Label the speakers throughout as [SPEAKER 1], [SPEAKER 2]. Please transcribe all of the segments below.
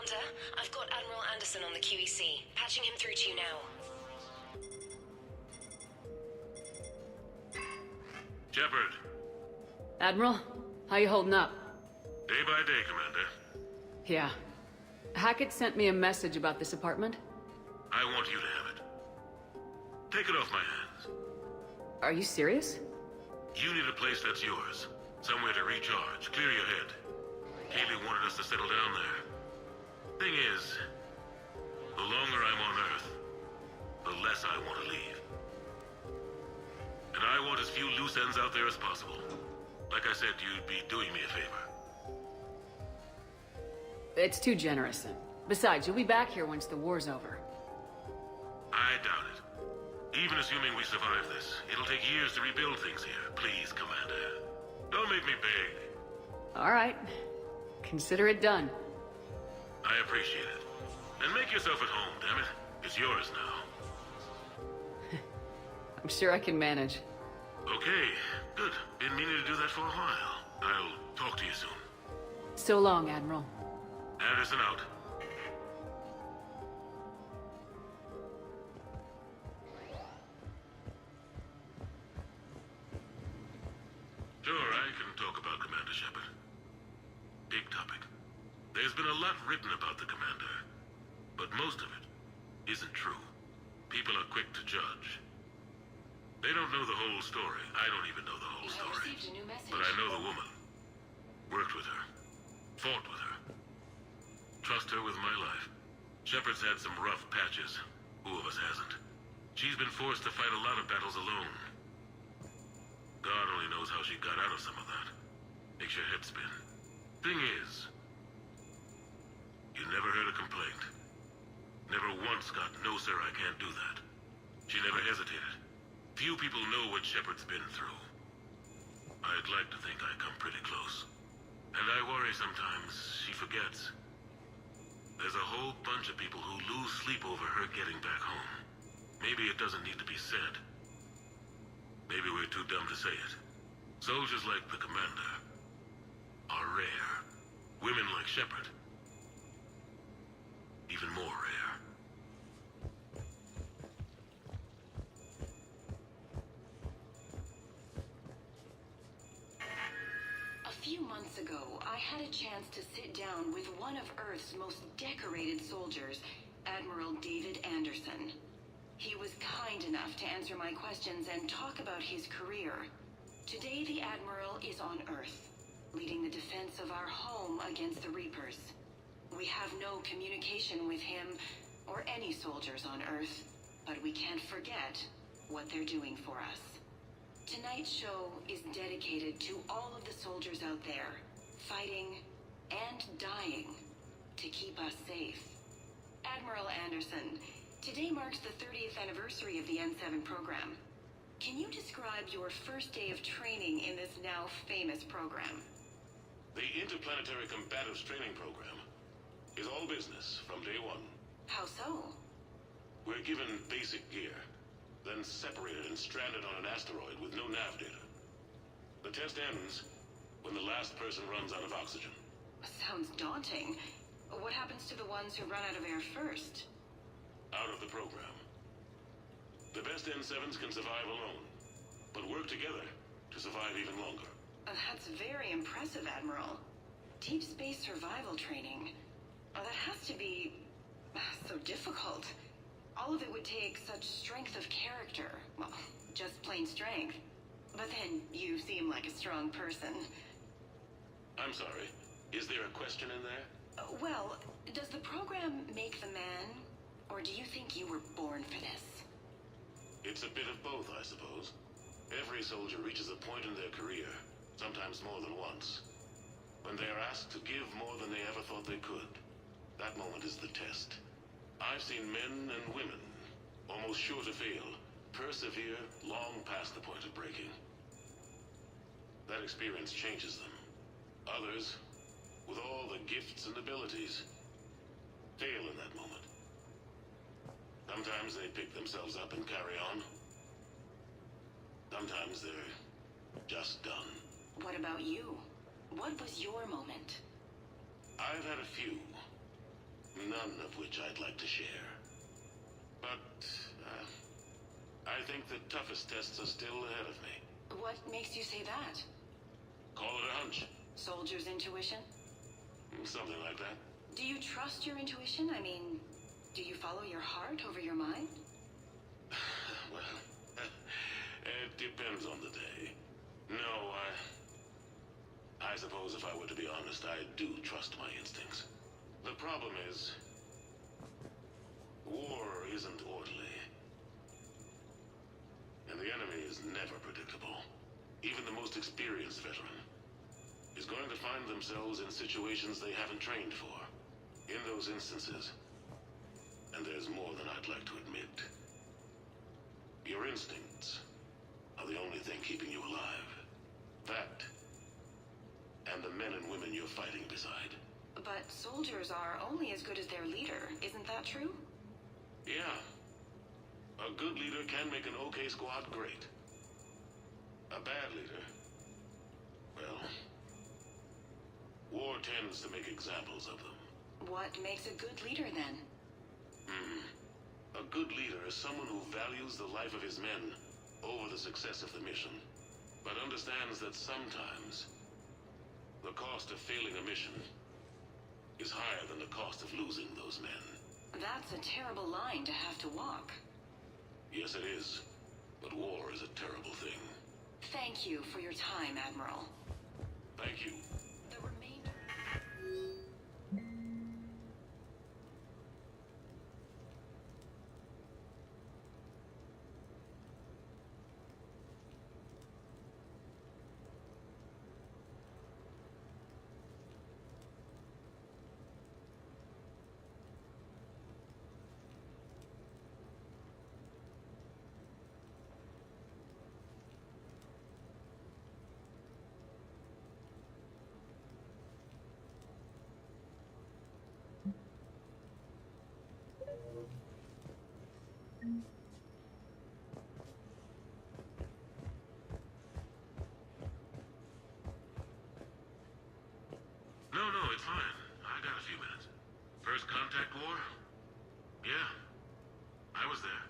[SPEAKER 1] Commander, I've got Admiral Anderson on the QEC. Patching him through to you now.
[SPEAKER 2] Shepard.
[SPEAKER 3] Admiral, how you holding up?
[SPEAKER 2] Day by day, Commander.
[SPEAKER 3] Yeah. Hackett sent me a message about this apartment.
[SPEAKER 2] I want you to have it. Take it off my hands.
[SPEAKER 3] Are you serious?
[SPEAKER 2] You need a place that's yours. Somewhere to recharge, clear your head. Haley wanted us to settle down there. Thing is, the longer I'm on Earth, the less I want to leave. And I want as few loose ends out there as possible. Like I said, you'd be doing me a favor.
[SPEAKER 3] It's too generous. Besides, you'll be back here once the war's over.
[SPEAKER 2] I doubt it. Even assuming we survive this, it'll take years to rebuild things here. Please, Commander. Don't make me beg.
[SPEAKER 3] All right. Consider it done.
[SPEAKER 2] I appreciate it. And make yourself at home, damn it. It's yours now.
[SPEAKER 3] I'm sure I can manage.
[SPEAKER 2] Okay, good. Been meaning to do that for a while. I'll talk to you soon.
[SPEAKER 3] So long, Admiral.
[SPEAKER 2] Anderson out. Sure, I can talk about Commander Shepard. Big topic. There's been a lot written about the Commander, but most of it isn't true. People are quick to judge. They don't know the whole story. I don't even know the whole story. But I know the woman. Worked with her. Fought with her. Trust her with my life. Shepard's had some rough patches. Who of us hasn't? She's been forced to fight a lot of battles alone. God only knows how she got out of some of that. Makes your head spin. Thing is, you never heard a complaint. Never once got, "No, sir, I can't do that." She never hesitated. Few people know what Shepard's been through. I'd like to think I come pretty close. And I worry sometimes she forgets. There's a whole bunch of people who lose sleep over her getting back home. Maybe it doesn't need to be said. Maybe we're too dumb to say it. Soldiers like the Commander are rare. Women like Shepard, even more rare.
[SPEAKER 4] A few months ago, I had a chance to sit down with one of Earth's most decorated soldiers, Admiral David Anderson. He was kind enough to answer my questions and talk about his career. Today, the Admiral is on Earth, leading the defense of our home against the Reapers. We have no communication with him or any soldiers on Earth, but we can't forget what they're doing for us. Tonight's show is dedicated to all of the soldiers out there, fighting and dying to keep us safe. Admiral Anderson, today marks the 30th anniversary of the N7 program. Can you describe your first day of training in this now famous program?
[SPEAKER 2] The Interplanetary Combatives Training Program is all business from day one.
[SPEAKER 4] How so?
[SPEAKER 2] We're given basic gear, then separated and stranded on an asteroid with no nav data. The test ends when the last person runs out of oxygen.
[SPEAKER 4] Sounds daunting. What happens to the ones who run out of air first?
[SPEAKER 2] Out of the program. The best N7s can survive alone, but work together to survive even longer.
[SPEAKER 4] That's very impressive, Admiral. Deep space survival training. That has to be so difficult. All of it would take such strength of character. Well, just plain strength. But then you seem like a strong person.
[SPEAKER 2] I'm sorry. Is there a question in there?
[SPEAKER 4] Well, does the program make the man? Or do you think you were born for this?
[SPEAKER 2] It's a bit of both, I suppose. Every soldier reaches a point in their career, sometimes more than once, when they are asked to give more than they ever thought they could. That moment is the test. I've seen men and women, almost sure to fail, persevere long past the point of breaking. That experience changes them. Others, with all the gifts and abilities, fail in that moment. Sometimes they pick themselves up and carry on. Sometimes they're just done.
[SPEAKER 4] What about you? What was your moment?
[SPEAKER 2] I've had a few. none of which I'd like to share. But, I think the toughest tests are still ahead of me.
[SPEAKER 4] What makes you say that?
[SPEAKER 2] Call it a hunch.
[SPEAKER 4] Soldier's intuition?
[SPEAKER 2] Something like that.
[SPEAKER 4] Do you trust your intuition? I mean, do you follow your heart over your mind?
[SPEAKER 2] Well, it depends on the day. No, I suppose if I were to be honest, I do trust my instincts. The problem is, war isn't orderly. And the enemy is never predictable. Even the most experienced veteran is going to find themselves in situations they haven't trained for. In those instances, and there's more than I'd like to admit, your instincts are the only thing keeping you alive. That, and the men and women you're fighting beside.
[SPEAKER 4] But soldiers are only as good as their leader, isn't that true?
[SPEAKER 2] Yeah. A good leader can make an okay squad great. A bad leader, well, war tends to make examples of them.
[SPEAKER 4] What makes a good leader, then?
[SPEAKER 2] A good leader is someone who values the life of his men over the success of the mission, but understands that sometimes the cost of failing a mission is higher than the cost of losing those men.
[SPEAKER 4] That's a terrible line to have to walk.
[SPEAKER 2] Yes, it is. But war is a terrible thing.
[SPEAKER 4] Thank you for your time, Admiral.
[SPEAKER 2] Thank you.
[SPEAKER 4] The remainder...
[SPEAKER 2] No, it's fine. I got a few minutes. First contact war? Yeah. I was there.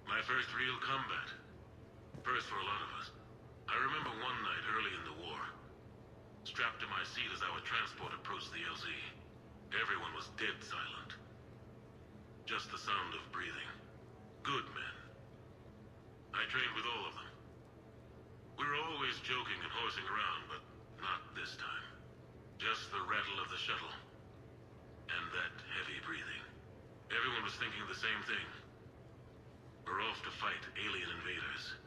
[SPEAKER 2] My first real combat. First for a lot of us. I remember one night early in the war. Strapped to my seat as our transport approached the LZ. Everyone was dead silent. Just the sound of breathing. Good men. I trained with all of them. We were always joking and horsing around, but not this time. Just the rattle of the shuttle. And that heavy breathing. Everyone was thinking the same thing. We're off to fight alien invaders.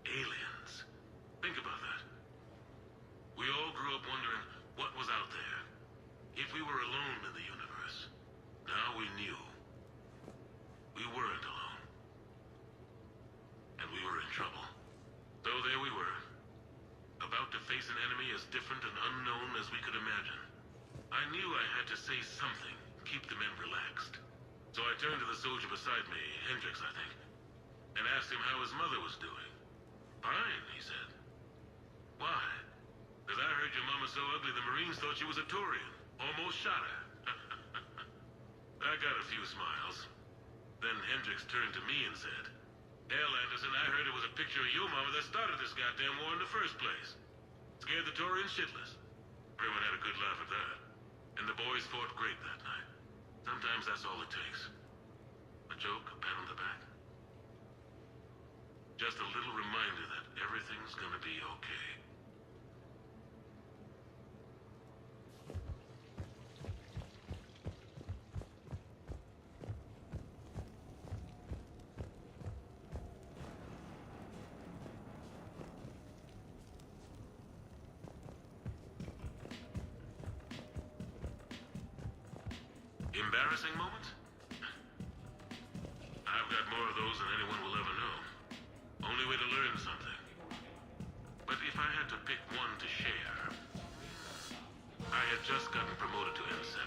[SPEAKER 2] Aliens. Think about that. We all grew up wondering what was out there. If we were alone in the universe. Now we knew. We weren't alone. And we were in trouble. So there we were. About to face an enemy as different and unknown as we could imagine. I knew I had to say something, keep the men relaxed. So I turned to the soldier beside me, Hendricks, I think, and asked him how his mother was doing. Fine, he said. Why? Because I heard your mama so ugly the Marines thought she was a Turian. Almost shot her. I got a few smiles. Then Hendricks turned to me and said, "Hell, Anderson, I heard it was a picture of your mama that started this goddamn war in the first place. Scared the Taurians shitless." Everyone had a good laugh at that. And the boys fought great that night. Sometimes that's all it takes. A joke, a pat on the back. Just a little reminder that everything's gonna be okay. Embarrassing moment? I've got more of those than anyone will ever know. Only way to learn something. But if I had to pick one to share, I had just gotten promoted to M7.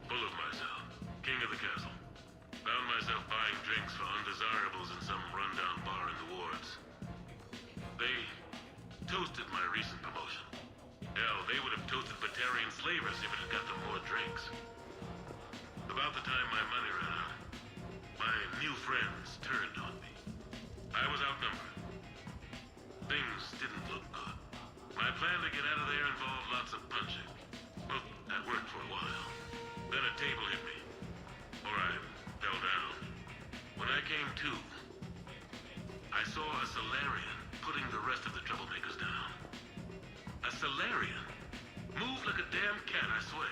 [SPEAKER 2] Full of myself. King of the castle. Found myself buying drinks for undesirables in some rundown bar in the wards. They toasted my recent promotion. Hell, they would have toasted Batarian enslave us if it had got them more drinks. About the time my money ran out, my new friends turned on me. I was outnumbered. Things didn't look good. My plan to get out of there involved lots of punching. Well, that worked for a while. Then a table hit me. Or I fell down. When I came to, I saw a Solarian putting the rest of the troublemakers down. A Solarian? Moved like a damn cat, I swear.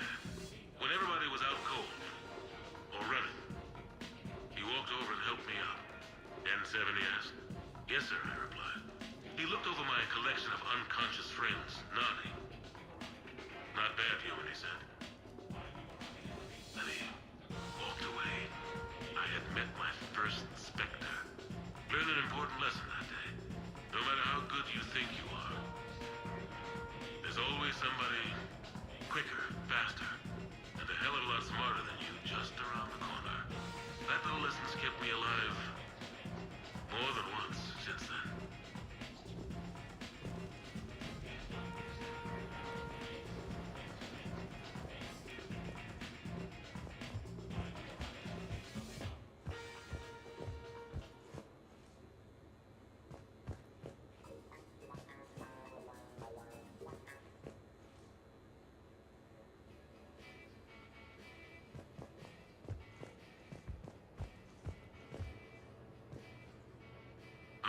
[SPEAKER 2] When everybody was out cold. Or running. He walked over and helped me up. N7, he asked. Yes, sir, I replied. He looked over my collection of unconscious friends, nodding. Not bad, human, he said. Then he walked away. I had met my first Spectre. Learned an important lesson that day. No matter how good you think you are, there's always somebody quicker, faster, and a hell of a lot smarter than you just around the corner. That little lesson's kept me alive more than once since then.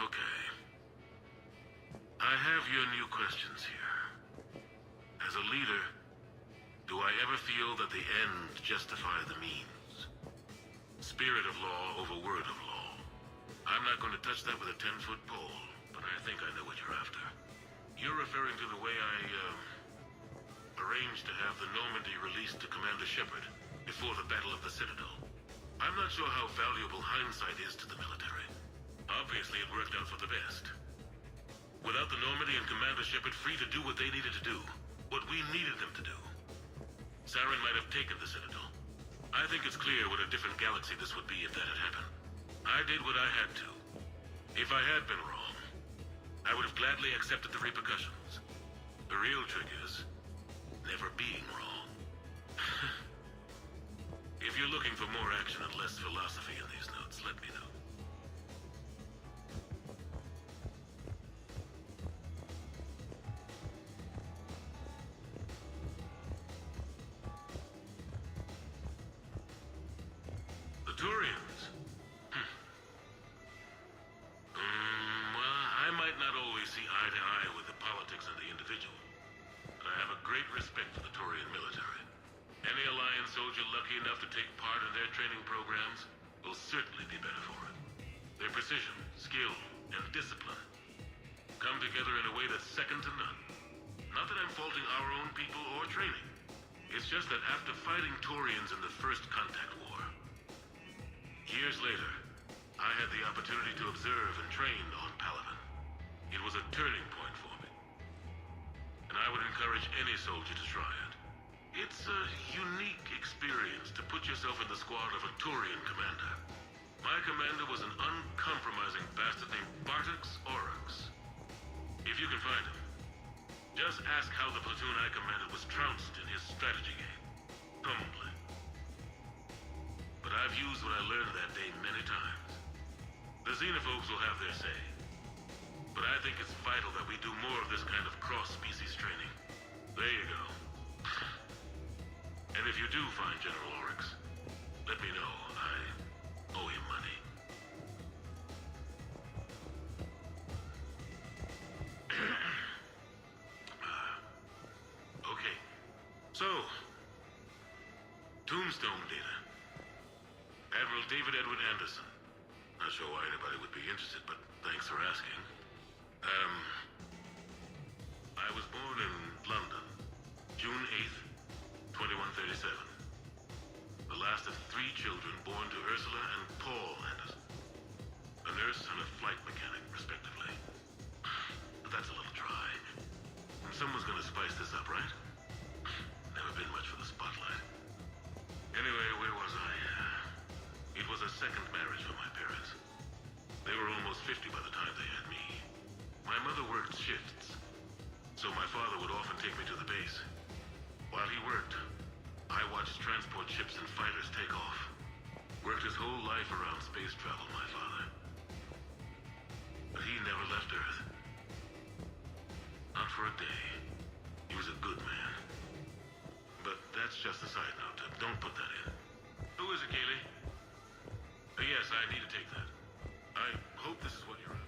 [SPEAKER 2] Okay. I have your new questions here. As a leader, do I ever feel that the end justify the means? Spirit of law over word of law. I'm not going to touch that with a 10-foot pole, but I think I know what you're after. You're referring to the way I, arranged to have the Normandy released to Commander Shepard before the Battle of the Citadel. I'm not sure how valuable hindsight is to the military. Obviously, it worked out for the best. Without the Normandy and Commander Shepard free to do what they needed to do, what we needed them to do, Saren might have taken the Citadel. I think it's clear what a different galaxy this would be if that had happened. I did what I had to. If I had been wrong, I would have gladly accepted the repercussions. The real trick is never being wrong. If you're looking for more action and less philosophy in these notes, let me know. The Turians? Well, I might not always see eye to eye with the politics and the individual, but I have a great respect for the Turian military. Any Alliance soldier lucky enough to take part in their training programs will certainly be better for it. Their precision, skill, and discipline come together in a way that's second to none. Not that I'm faulting our own people or training. It's just that after fighting Turians in the First Contact War, years later, I had the opportunity to observe and train on Palaven. It was a turning point for me. And I would encourage any soldier to try it. It's a unique experience to put yourself in the squad of a Turian commander. My commander was an uncompromising bastard named Bartix Oryx. If you can find him, just ask how the platoon I commanded was trounced in his strategy game. Humbly. But I've used what I learned that day many times. The xenophobes will have their say. But I think it's vital that we do more of this kind of cross-species training. There you go. And if you do find General Oryx, let me know. I owe him money. Okay. So, Tombstone data. Admiral David Edward Anderson. Not sure why anybody would be interested, but thanks for asking. I was born in London, June 8th, 2137. The last of 3 children born to Ursula and Paul Anderson. A nurse and a flight mechanic, respectively. But that's a little dry. And someone's gonna spice this up, right? Never been much for the spotlight. Anyway, where was I? It was a second marriage for my parents. They were almost 50 by the time they had me. My mother worked shifts, so my father would often take me to the base. While he around space travel, my father. But he never left Earth. Not for a day. He was a good man. But that's just a side note. Don't put that in. Who is it, Kaylee? Yes, I need to take that. I hope this is what you're after.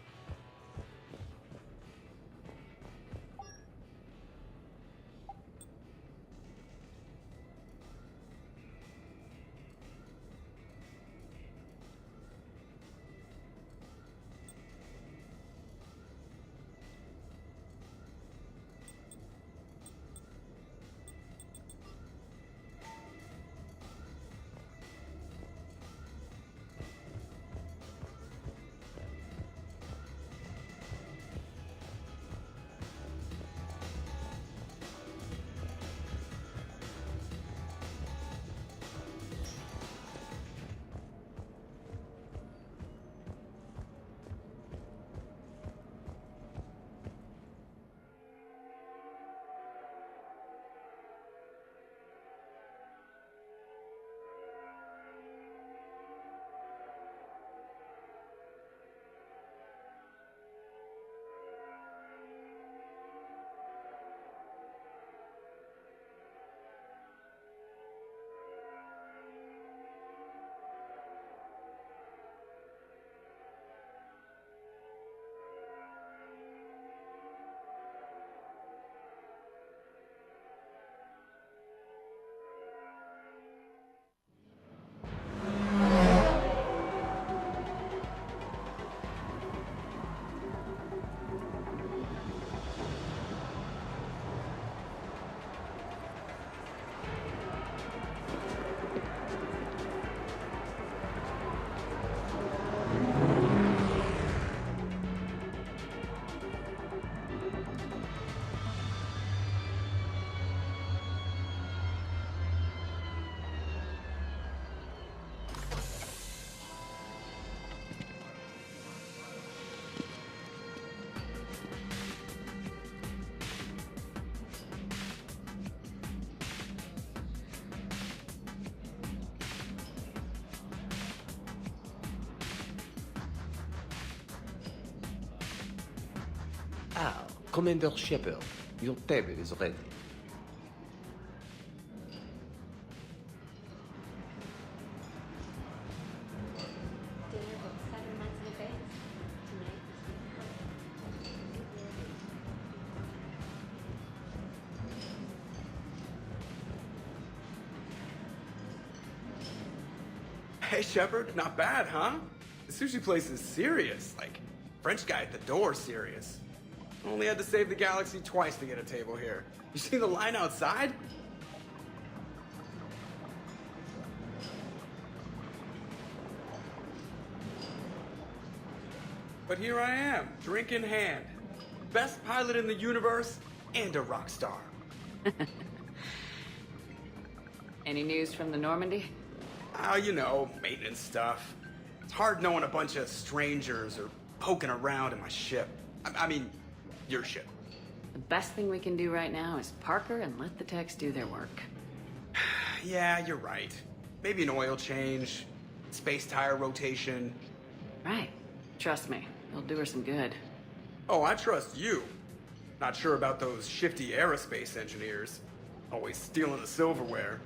[SPEAKER 5] Ah, Commander Shepard, your table is ready.
[SPEAKER 6] Dinner booked 7 months in advance. Tonight.
[SPEAKER 7] Hey, Shepard, not bad, huh? The sushi place is serious. Like, French guy at the door serious. Only had to save the galaxy twice to get a table here. You see the line outside? But here I am, drink in hand. Best pilot in the universe and a rock star.
[SPEAKER 3] Any news from the Normandy?
[SPEAKER 7] Oh, you know, maintenance stuff. It's hard knowing a bunch of strangers or poking around in my ship. I mean, your ship.
[SPEAKER 3] The best thing we can do right now is Parker and let the techs do their work.
[SPEAKER 7] Yeah, you're right. Maybe an oil change, space tire rotation.
[SPEAKER 3] Right. Trust me, it'll do her some good.
[SPEAKER 7] Oh, I trust you. Not sure about those shifty aerospace engineers. Always stealing the silverware.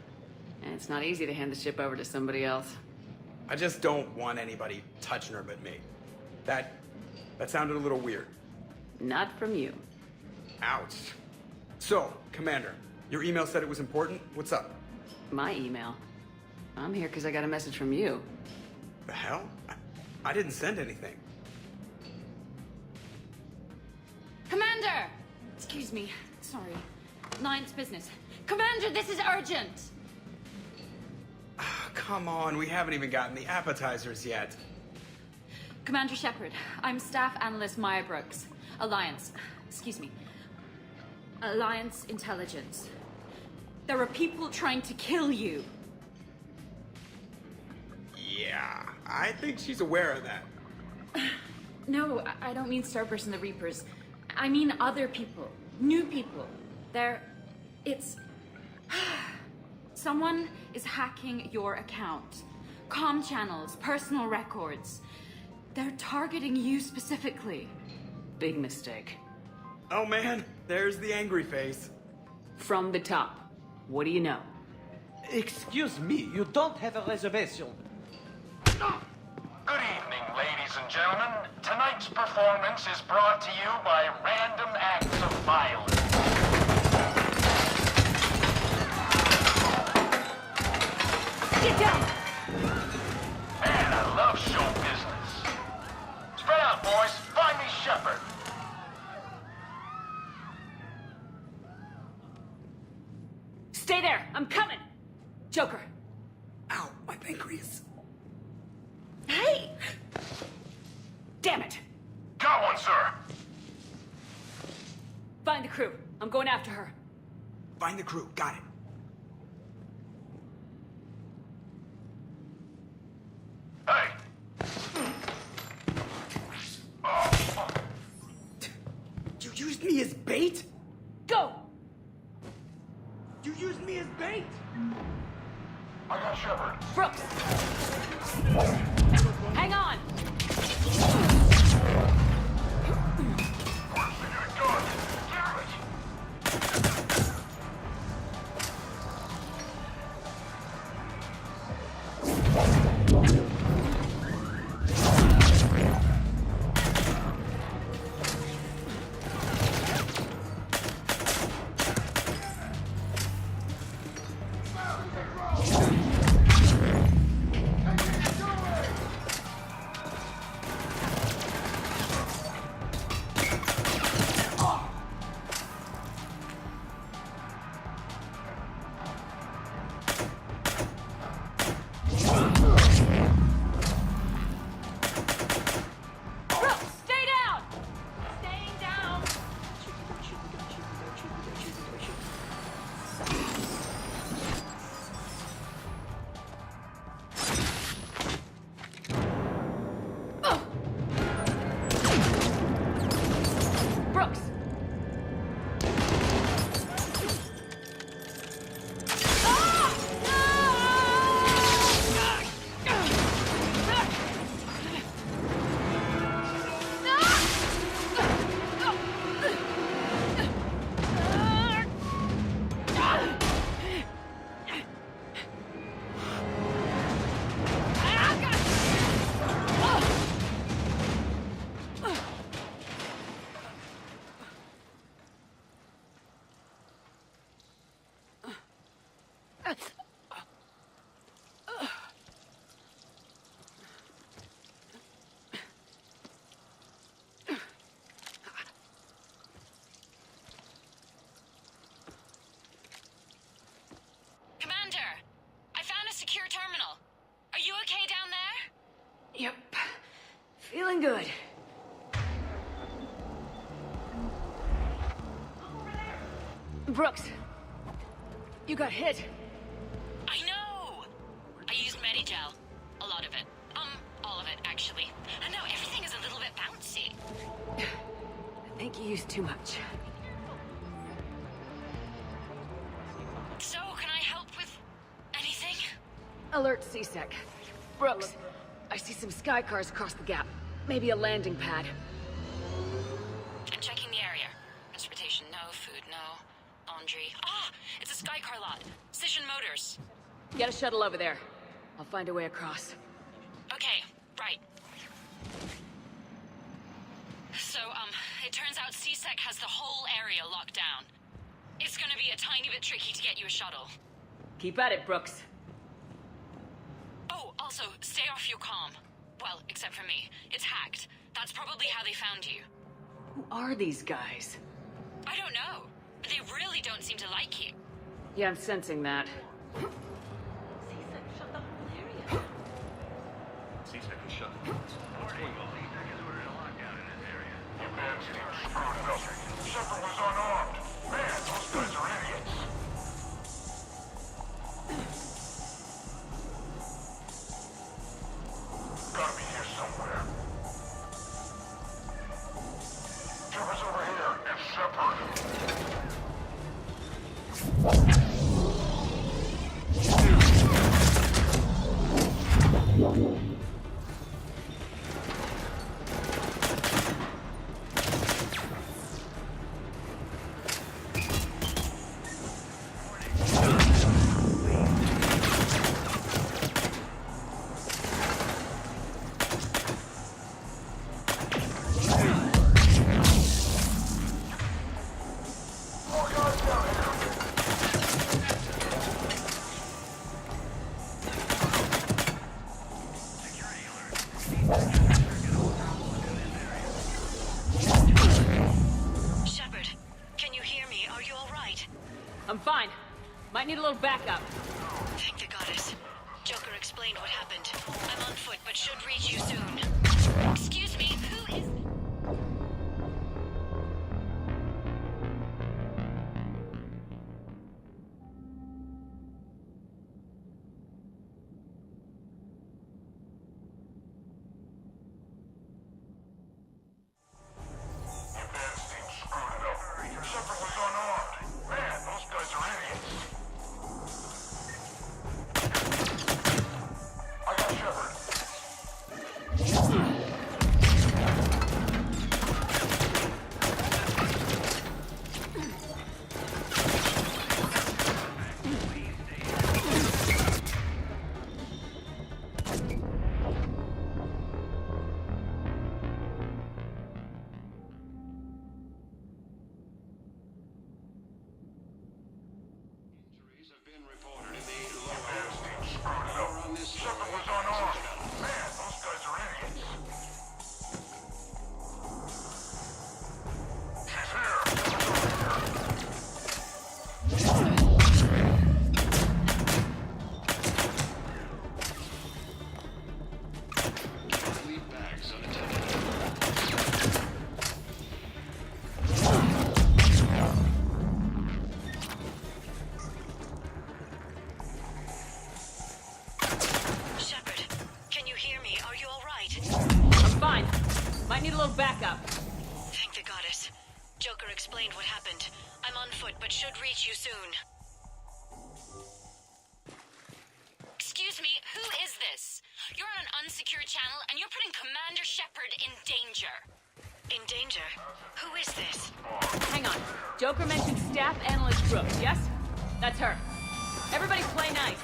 [SPEAKER 3] And it's not easy to hand the ship over to somebody else.
[SPEAKER 7] I just don't want anybody touching her but me. That sounded a little weird.
[SPEAKER 3] Not from you.
[SPEAKER 7] Ouch. So, Commander, your email said it was important. What's up?
[SPEAKER 3] My email. I'm here because I got a message from you.
[SPEAKER 7] The hell? I didn't send anything.
[SPEAKER 8] Commander! Excuse me. Sorry. Alliance business. Commander, this is urgent!
[SPEAKER 7] Come on, we haven't even gotten the appetizers yet.
[SPEAKER 8] Commander Shepard, I'm Staff Analyst Maya Brooks. Alliance. Excuse me. Alliance Intelligence. There are people trying to kill you.
[SPEAKER 7] Yeah, I think she's aware of that.
[SPEAKER 8] No, I don't mean Starburst and the Reapers. I mean other people. New people. It's... Someone is hacking your account. comm channels, personal records. They're targeting you specifically.
[SPEAKER 3] Big mistake.
[SPEAKER 7] Oh man, there's the angry face.
[SPEAKER 3] From the top. What do you know?
[SPEAKER 5] Excuse me, you don't have a reservation.
[SPEAKER 9] Good evening, ladies and gentlemen. Tonight's performance is brought to you by Random Acts of Violence.
[SPEAKER 8] Get down!
[SPEAKER 9] Man, I love show business. Spread out, boys. Find me Shepard.
[SPEAKER 8] Stay there! I'm coming! Joker!
[SPEAKER 7] Ow, my pancreas.
[SPEAKER 8] Hey! Damn it!
[SPEAKER 9] Got one, sir.
[SPEAKER 8] Find the crew. I'm going after her.
[SPEAKER 7] Find the crew, got it.
[SPEAKER 9] Hey.
[SPEAKER 7] You used me as bait?
[SPEAKER 8] Go!
[SPEAKER 7] You used me as bait?
[SPEAKER 9] I got Shepard.
[SPEAKER 8] Brooks! Hang on!
[SPEAKER 9] Where's the good gun? Damn it.
[SPEAKER 8] Brooks, stay down! Staying down! Brooks!
[SPEAKER 1] Commander, I found a secure terminal. Are you okay down there?
[SPEAKER 3] Yep. Feeling good.
[SPEAKER 8] Brooks! You got hit.
[SPEAKER 1] I know! I used Medigel. A lot of it. All of it, actually. I know, everything is a little bit bouncy.
[SPEAKER 3] I think you used too much.
[SPEAKER 1] So, can I help with anything?
[SPEAKER 3] Alert CSEC. Brooks, I see some sky cars across the gap. Maybe a landing pad.
[SPEAKER 1] I'm checking the area. Transportation, no. Food, no. Laundry. Ah! It's a Skycar lot. Cision Motors.
[SPEAKER 3] Get a shuttle over there. I'll find a way across.
[SPEAKER 1] Okay, right. So, it turns out CSEC has the whole area locked down. It's gonna be a tiny bit tricky to get you a shuttle.
[SPEAKER 3] Keep at it, Brooks.
[SPEAKER 1] Oh, also, stay off your comm. Well, except for me. It's hacked. That's probably how they found you.
[SPEAKER 3] Who are these guys?
[SPEAKER 1] I don't know. But they really don't seem to like you.
[SPEAKER 3] Yeah, I'm sensing that.
[SPEAKER 9] Shepard was unarmed. Man, those guys are idiots. Gotta be here somewhere. Trevor's over here. It's Shepard.
[SPEAKER 8] Might need a little backup.
[SPEAKER 1] Thank the goddess. Joker explained what happened. I'm on foot, but should reach you soon. Excuse me, who is...
[SPEAKER 8] Backup.
[SPEAKER 1] Thank the goddess. Joker explained what happened. I'm on foot, but should reach you soon. Excuse me, who is this? You're on an unsecured channel, and you're putting Commander Shepard in danger. In danger? Who is this?
[SPEAKER 8] Hang on. Joker mentioned Staff Analyst Brooks, yes? That's her. Everybody play nice.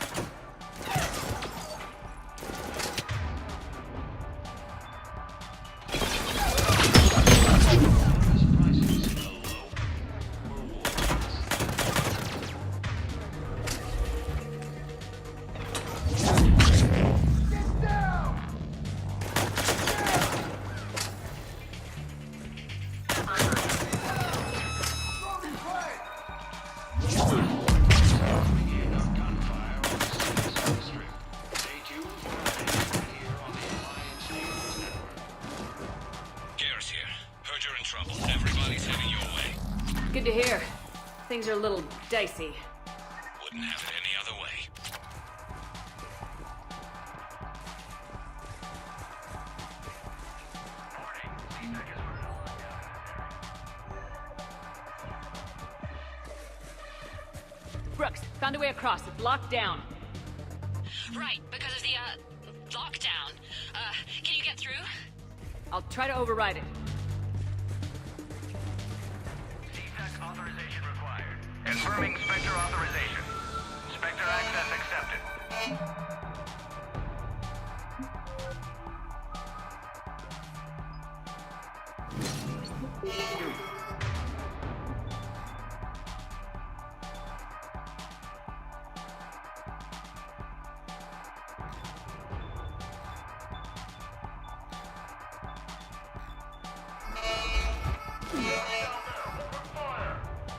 [SPEAKER 8] Good to hear. Things are a little dicey.
[SPEAKER 10] Wouldn't have it any other way.
[SPEAKER 8] Brooks, found a way across. It's locked down.
[SPEAKER 1] Right, because of the, lockdown. Can you get through?
[SPEAKER 8] I'll try to override it.
[SPEAKER 9] Authorization required. Confirming Spectre authorization. Spectre access accepted.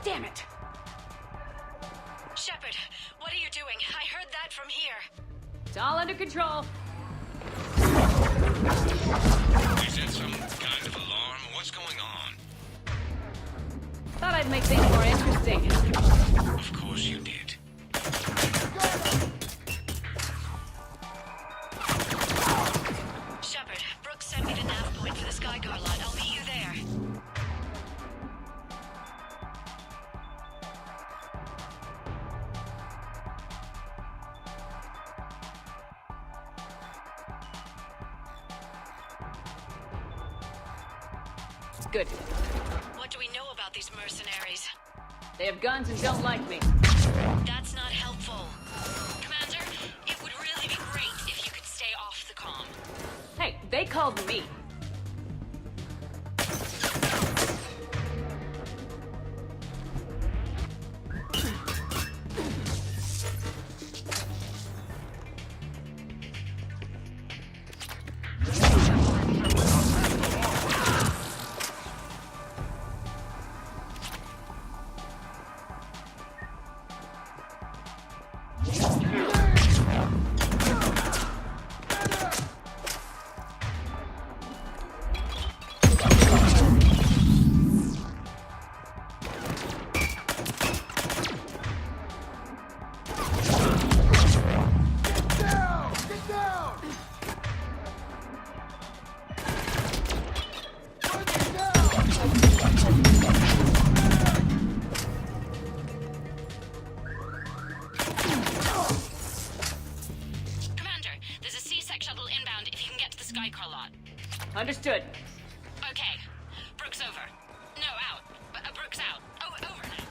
[SPEAKER 8] Damn it!
[SPEAKER 1] Shepard, what are you doing? I heard that from here.
[SPEAKER 8] It's all under control.
[SPEAKER 10] Is that some kind of alarm? What's going on?
[SPEAKER 8] Thought I'd make things more interesting.
[SPEAKER 10] Of course you did.
[SPEAKER 1] Shepard, Brooks sent me the nav point for the Skycar lot. I'll meet you there.
[SPEAKER 8] Good.
[SPEAKER 1] What do we know about these mercenaries?
[SPEAKER 8] They have guns and don't like me.
[SPEAKER 1] That's not helpful. Commander, it would really be great if you could stay off the comm.
[SPEAKER 8] Hey, they called me.
[SPEAKER 3] Understood.
[SPEAKER 1] Okay. Brooks over. No, out. Brooks out. Oh, over now.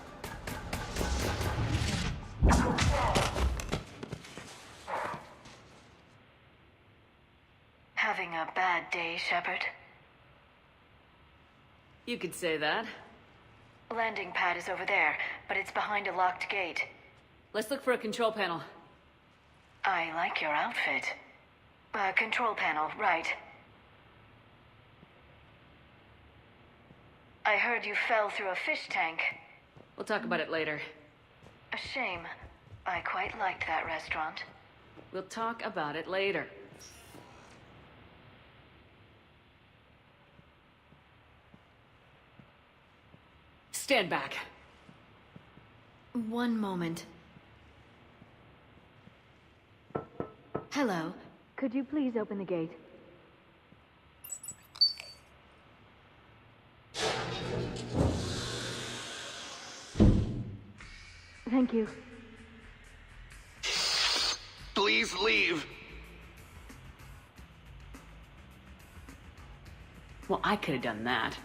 [SPEAKER 4] Having a bad day, Shepard?
[SPEAKER 3] You could say that.
[SPEAKER 4] Landing pad is over there, but it's behind a locked gate.
[SPEAKER 3] Let's look for a control panel.
[SPEAKER 4] I like your outfit. Control panel, right. I heard you fell through a fish tank.
[SPEAKER 3] We'll talk about it later.
[SPEAKER 4] A shame. I quite liked that restaurant.
[SPEAKER 3] We'll talk about it later. Stand back.
[SPEAKER 4] One moment. Hello. Could you please open the gate? Thank you.
[SPEAKER 5] Please leave.
[SPEAKER 3] Well, I could have done that.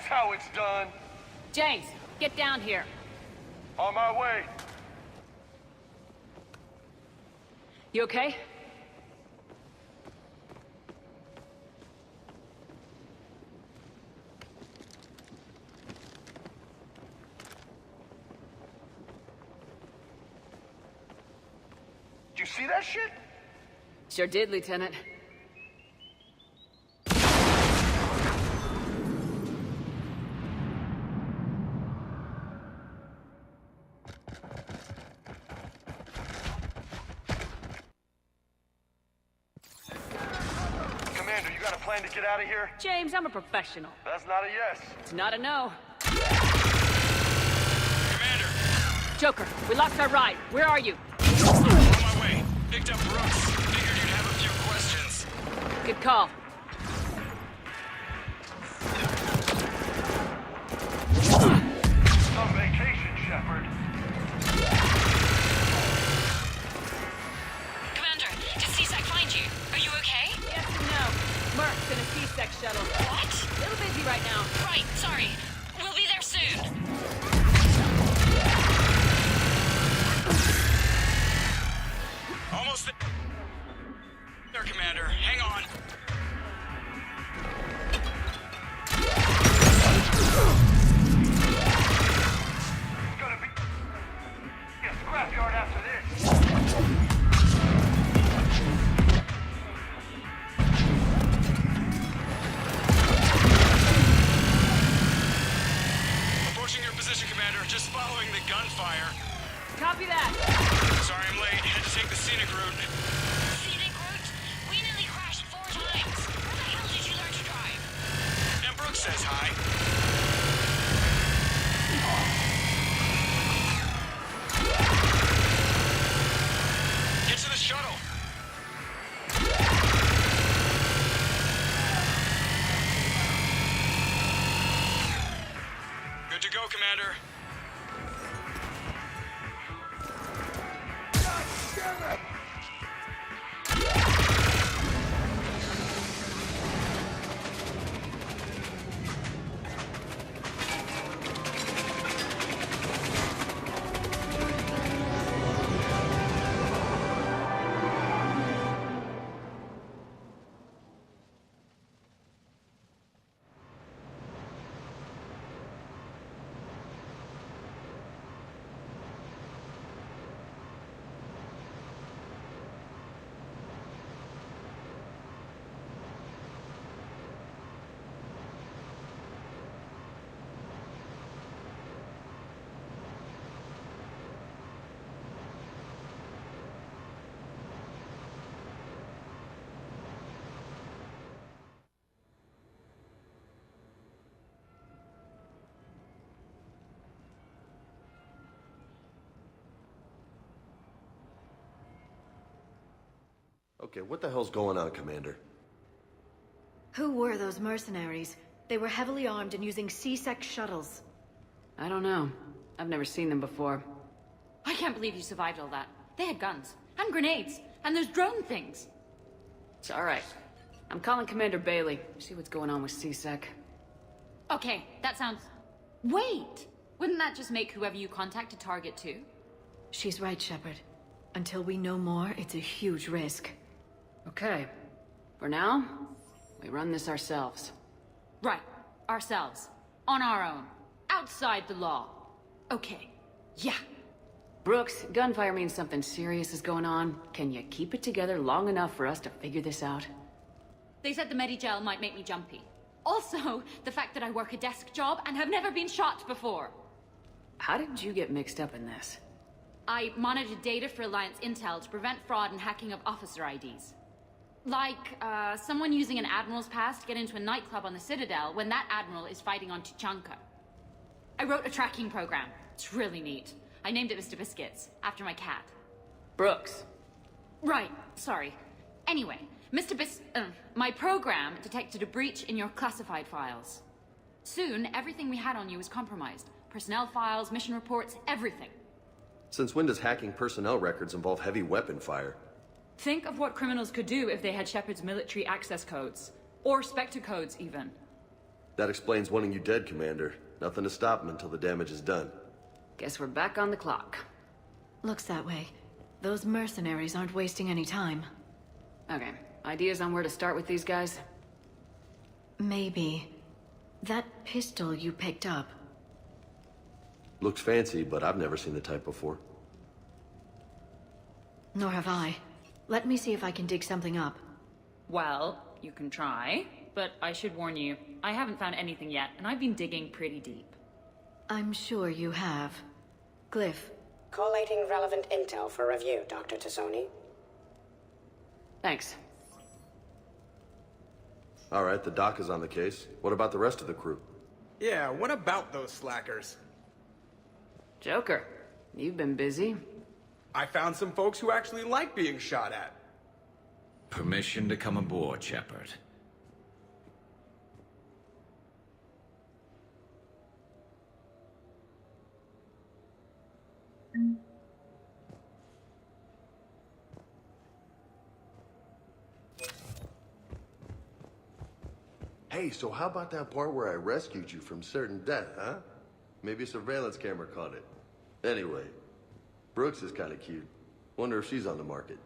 [SPEAKER 9] How it's done.
[SPEAKER 3] James, get down here.
[SPEAKER 9] On my way.
[SPEAKER 3] You okay?
[SPEAKER 9] Did you see that shit?
[SPEAKER 3] Sure did, Lieutenant.
[SPEAKER 9] Plan to get out of here?
[SPEAKER 3] James, I'm a professional.
[SPEAKER 9] That's not a yes.
[SPEAKER 3] It's not a no.
[SPEAKER 10] Commander!
[SPEAKER 3] Joker, we lost our ride. Where are you?
[SPEAKER 10] On my way. Picked up Brooks. Figured you'd have a few questions.
[SPEAKER 3] Good call.
[SPEAKER 9] On vacation, Shepard.
[SPEAKER 1] Commander, did CSEC find you? Are you okay?
[SPEAKER 3] Yes and no. Merc's in a C-Sec shuttle.
[SPEAKER 1] What?
[SPEAKER 3] Little busy right now.
[SPEAKER 1] Right, sorry. We'll be there soon.
[SPEAKER 10] Almost there, Commander. Hang on.
[SPEAKER 9] It's gonna be a scrapyard after this.
[SPEAKER 10] Just following the gunfire.
[SPEAKER 3] Copy that.
[SPEAKER 10] Sorry I'm late. Had to take the scenic route.
[SPEAKER 1] Scenic route? We nearly crashed 4 times. Where the hell did you learn to drive?
[SPEAKER 10] And Brooks says hi. Get to the shuttle. Good to go, Commander.
[SPEAKER 11] Okay, what the hell's going on, Commander?
[SPEAKER 12] Who were those mercenaries? They were heavily armed and using C-Sec shuttles.
[SPEAKER 3] I don't know. I've never seen them before.
[SPEAKER 8] I can't believe you survived all that. They had guns, and grenades, and those drone things.
[SPEAKER 3] It's alright. I'm calling Commander Bailey. See what's going on with C-Sec.
[SPEAKER 8] Okay, that sounds... Wait! Wouldn't that just make whoever you contact a target too?
[SPEAKER 12] She's right, Shepard. Until we know more, it's a huge risk.
[SPEAKER 3] Okay. For now, we run this ourselves.
[SPEAKER 8] Right. Ourselves. On our own. Outside the law. Okay. Yeah.
[SPEAKER 3] Brooks, gunfire means something serious is going on. Can you keep it together long enough for us to figure this out?
[SPEAKER 8] They said the Medigel might make me jumpy. Also, the fact that I work a desk job and have never been shot before.
[SPEAKER 3] How did you get mixed up in this?
[SPEAKER 8] I monitored data for Alliance intel to prevent fraud and hacking of officer IDs. Like, someone using an Admiral's pass to get into a nightclub on the Citadel when that Admiral is fighting on Tuchanka. I wrote a tracking program. It's really neat. I named it Mr. Biscuits, after my cat.
[SPEAKER 3] Brooks.
[SPEAKER 8] Right, sorry. Anyway, my program detected a breach in your classified files. Soon, everything we had on you was compromised. Personnel files, mission reports, everything.
[SPEAKER 11] Since when does hacking personnel records involve heavy weapon fire?
[SPEAKER 8] Think of what criminals could do if they had Shepard's military access codes. Or Spectre codes, even.
[SPEAKER 11] That explains wanting you dead, Commander. Nothing to stop them until the damage is done.
[SPEAKER 3] Guess we're back on the clock.
[SPEAKER 12] Looks that way. Those mercenaries aren't wasting any time.
[SPEAKER 3] Okay, ideas on where to start with these guys?
[SPEAKER 12] Maybe. That pistol you picked up.
[SPEAKER 11] Looks fancy, but I've never seen the type before.
[SPEAKER 12] Nor have I. Let me see if I can dig something up.
[SPEAKER 8] Well, you can try, but I should warn you, I haven't found anything yet, and I've been digging pretty deep.
[SPEAKER 12] I'm sure you have. Glyph.
[SPEAKER 13] Collating relevant intel for review, Dr. Tassoni.
[SPEAKER 3] Thanks.
[SPEAKER 11] All right, the doc is on the case. What about the rest of the crew?
[SPEAKER 7] Yeah, what about those slackers?
[SPEAKER 3] Joker, you've been busy.
[SPEAKER 7] I found some folks who actually like being shot at.
[SPEAKER 10] Permission to come aboard, Shepard.
[SPEAKER 11] Hey, so how about that part where I rescued you from certain death, huh? Maybe a surveillance camera caught it. Anyway, Brooks is kind of cute. Wonder if she's on the market.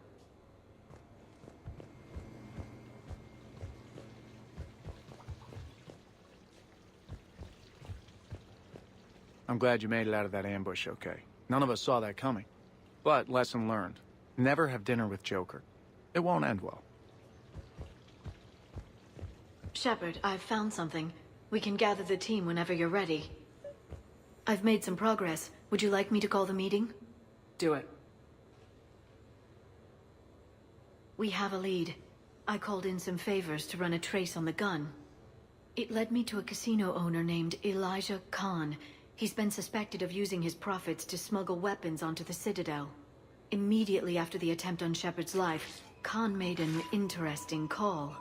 [SPEAKER 14] I'm glad you made it out of that ambush okay. None of us saw that coming. But lesson learned. Never have dinner with Joker. It won't end well.
[SPEAKER 12] Shepard, I've found something. We can gather the team whenever you're ready. I've made some progress. Would you like me to call the meeting?
[SPEAKER 3] Do it.
[SPEAKER 12] We have a lead. I called in some favors to run a trace on the gun. It led me to a casino owner named Elijah Khan. He's been suspected of using his profits to smuggle weapons onto the Citadel. Immediately after the attempt on Shepard's life, Khan made an interesting call.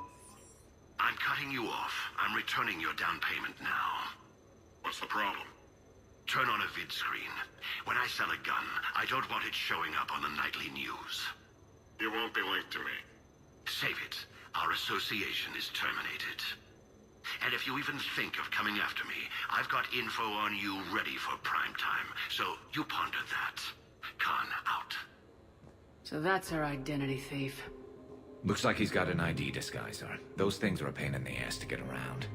[SPEAKER 2] I'm cutting you off. I'm returning your down payment now. What's the problem? Turn on a vid screen. When I sell a gun, I don't want it showing up on the nightly news.
[SPEAKER 15] You won't be linked to me.
[SPEAKER 2] Save it. Our association is terminated. And if you even think of coming after me, I've got info on you ready for prime time. So you ponder that. Khan out.
[SPEAKER 3] So that's our identity thief.
[SPEAKER 10] Looks like he's got an ID disguiser. Those things are a pain in the ass to get around.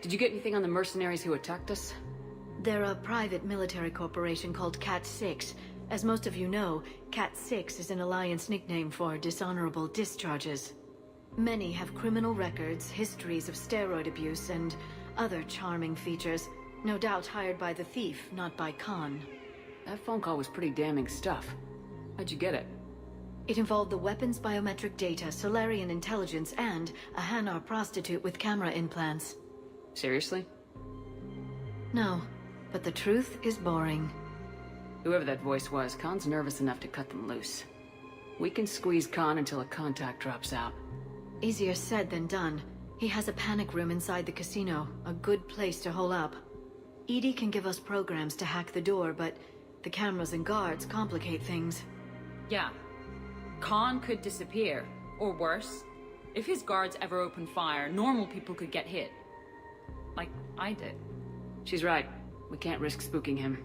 [SPEAKER 3] Did you get anything on the mercenaries who attacked us?
[SPEAKER 12] They're a private military corporation called Cat-6. As most of you know, Cat-6 is an Alliance nickname for dishonorable discharges. Many have criminal records, histories of steroid abuse, and other charming features. No doubt hired by the thief, not by Khan.
[SPEAKER 3] That phone call was pretty damning stuff. How'd you get it?
[SPEAKER 12] It involved the weapons biometric data, Solarian intelligence, and a Hanar prostitute with camera implants.
[SPEAKER 3] Seriously?
[SPEAKER 12] No. but the truth is boring.
[SPEAKER 3] Whoever that voice was, Khan's nervous enough to cut them loose. We can squeeze Khan until a contact drops out.
[SPEAKER 12] Easier said than done. He has a panic room inside the casino, a good place to hole up. EDI can give us programs to hack the door, but the cameras and guards complicate things.
[SPEAKER 8] Yeah. Khan could disappear, or worse. If his guards ever open fire, normal people could get hit. Like I did.
[SPEAKER 3] She's right. We can't risk spooking him.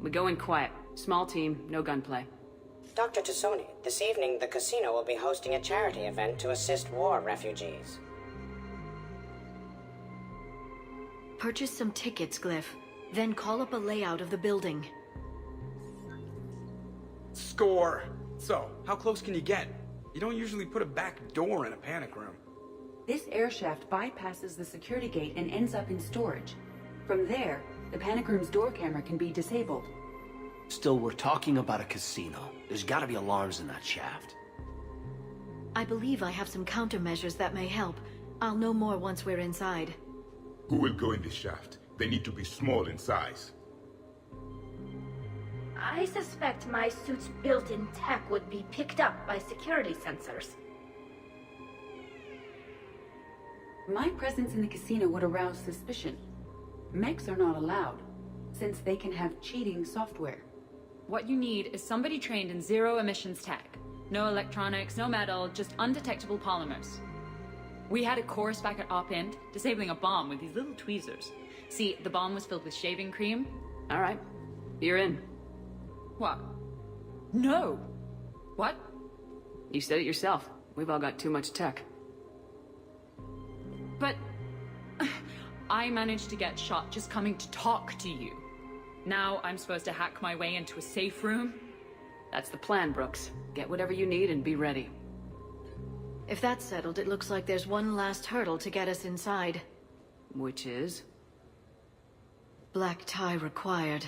[SPEAKER 3] We go in quiet. Small team, no gunplay.
[SPEAKER 13] Dr. Tassoni, this evening the casino will be hosting a charity event to assist war refugees.
[SPEAKER 12] Purchase some tickets, Glyph. Then call up a layout of the building.
[SPEAKER 7] Score! So, how close can you get? You don't usually put a back door in a panic room.
[SPEAKER 16] This air shaft bypasses the security gate and ends up in storage. From there, the panic room's door camera can be disabled.
[SPEAKER 17] Still, we're talking about a casino. There's gotta be alarms in that shaft.
[SPEAKER 12] I believe I have some countermeasures that may help. I'll know more once we're inside.
[SPEAKER 18] Who will go in this shaft? They need to be small in size.
[SPEAKER 6] I suspect my suit's built-in tech would be picked up by security sensors.
[SPEAKER 16] My presence in the casino would arouse suspicion. Mechs are not allowed, since they can have cheating software.
[SPEAKER 8] What you need is somebody trained in zero emissions tech. No electronics, no metal, just undetectable polymers. We had a course back at Op End, disabling a bomb with these little tweezers. See, the bomb was filled with shaving cream.
[SPEAKER 3] All right, you're in.
[SPEAKER 8] What? No! What?
[SPEAKER 3] You said it yourself. We've all got too much tech.
[SPEAKER 8] But... I managed to get shot just coming to talk to you. Now I'm supposed to hack my way into a safe room?
[SPEAKER 3] That's the plan, Brooks. Get whatever you need and be ready.
[SPEAKER 12] If that's settled, it looks like there's one last hurdle to get us inside.
[SPEAKER 3] Which is?
[SPEAKER 12] Black tie required.